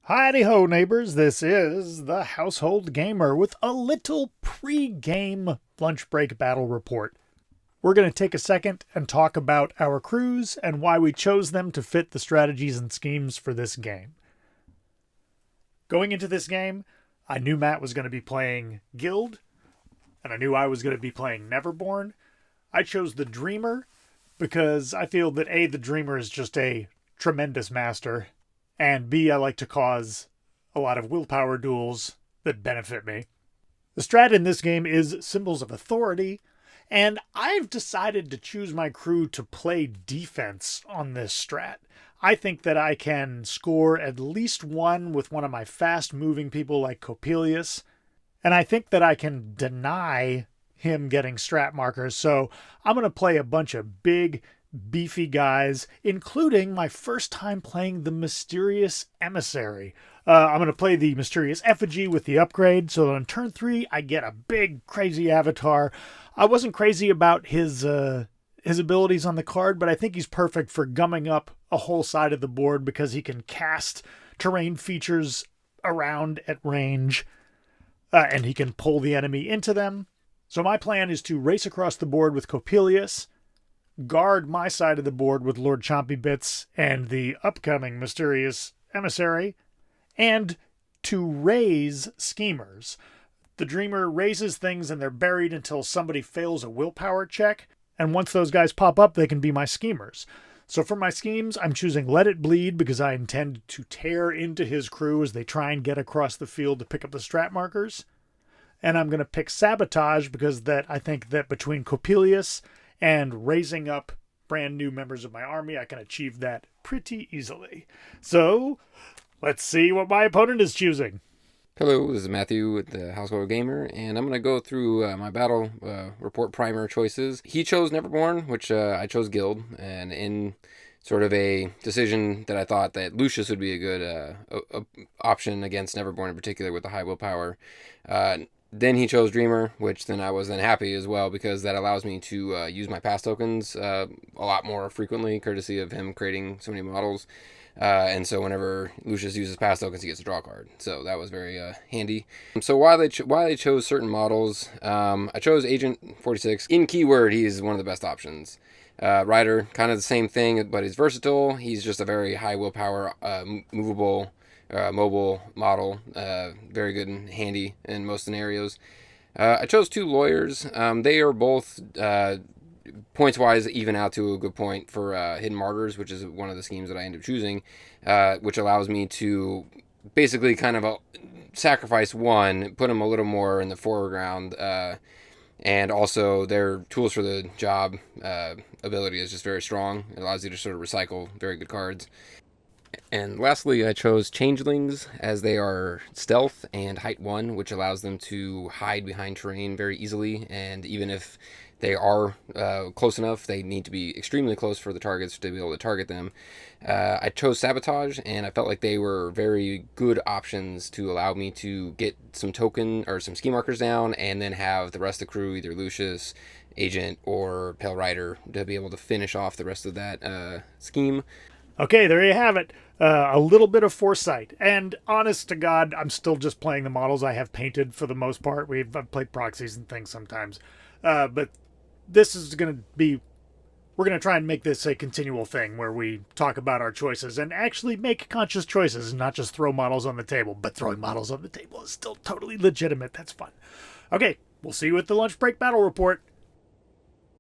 Howdy-ho, neighbors. This is the Household Gamer with a little pre-game lunch break battle report. We're going to take a second and talk about our crews and why we chose them to fit the strategies and schemes for this game. Going into this game, I knew Matt was going to be playing Guild, and I knew I was going to be playing Neverborn. I chose the Dreamer because I feel that A, the Dreamer is just a tremendous master, and B, I like to cause a lot of willpower duels that benefit me. The strat in this game is Symbols of Authority, and I've decided to choose my crew to play defense on this strat. I think that I can score at least one with one of my fast-moving people like Coppelius, and I think that I can deny him getting strat markers, so I'm going to play a bunch of big, beefy guys, including my first time playing the Mysterious Emissary. I'm going to play the Mysterious Effigy with the upgrade, so on turn 3, I get a big, crazy avatar. I wasn't crazy about his abilities on the card, but I think he's perfect for gumming up a whole side of the board because he can cast terrain features around at range, and he can pull the enemy into them. So my plan is to race across the board with Coppelius, guard my side of the board with Lord Chompy Bits and the upcoming Mysterious Emissary, and to raise schemers. The Dreamer raises things and they're buried until somebody fails a willpower check, and once those guys pop up, they can be my schemers. So for my schemes, I'm choosing Let It Bleed because I intend to tear into his crew as they try and get across the field to pick up the strat markers. And I'm going to pick Sabotage because I think that between Coppelius and raising up brand new members of my army, I can achieve that pretty easily. So, let's see what my opponent is choosing. Hello, this is Matthew with the Household Gamer, and I'm going to go through my battle report primer choices. He chose Neverborn, which I chose Guild, and in sort of a decision that I thought that Lucius would be a good option against Neverborn in particular with the high willpower. Then he chose Dreamer, which then I was happy as well because that allows me to use my pass tokens a lot more frequently, courtesy of him creating so many models. And so whenever Lucius uses pass tokens, he gets a draw card. So that was very handy. So why they chose certain models, I chose Agent 46. In keyword, he is one of the best options. Rider, kind of the same thing, but he's versatile. He's just a very high willpower, movable, mobile model, very good and handy in most scenarios. I chose two lawyers. They are both points-wise even out to a good point for Hidden Martyrs, which is one of the schemes that I ended up choosing, which allows me to basically kind of sacrifice one, put them a little more in the foreground, and also their tools for the job ability is just very strong. It allows you to sort of recycle very good cards. And lastly, I chose Changelings as they are stealth and height 1, which allows them to hide behind terrain very easily. And even if they are close enough, they need to be extremely close for the targets to be able to target them. I chose Sabotage, and I felt like they were very good options to allow me to get some token or some ski markers down, and then have the rest of the crew, either Lucius, Agent, or Pale Rider, to be able to finish off the rest of that scheme. Okay, there you have it. A little bit of foresight. And honest to God, I'm still just playing the models I have painted for the most part. I've played proxies and things sometimes. But this is going to be... We're going to try and make this a continual thing where we talk about our choices and actually make conscious choices and not just throw models on the table. But throwing models on the table is still totally legitimate. That's fun. Okay, we'll see you at the Lunch Break Battle Report.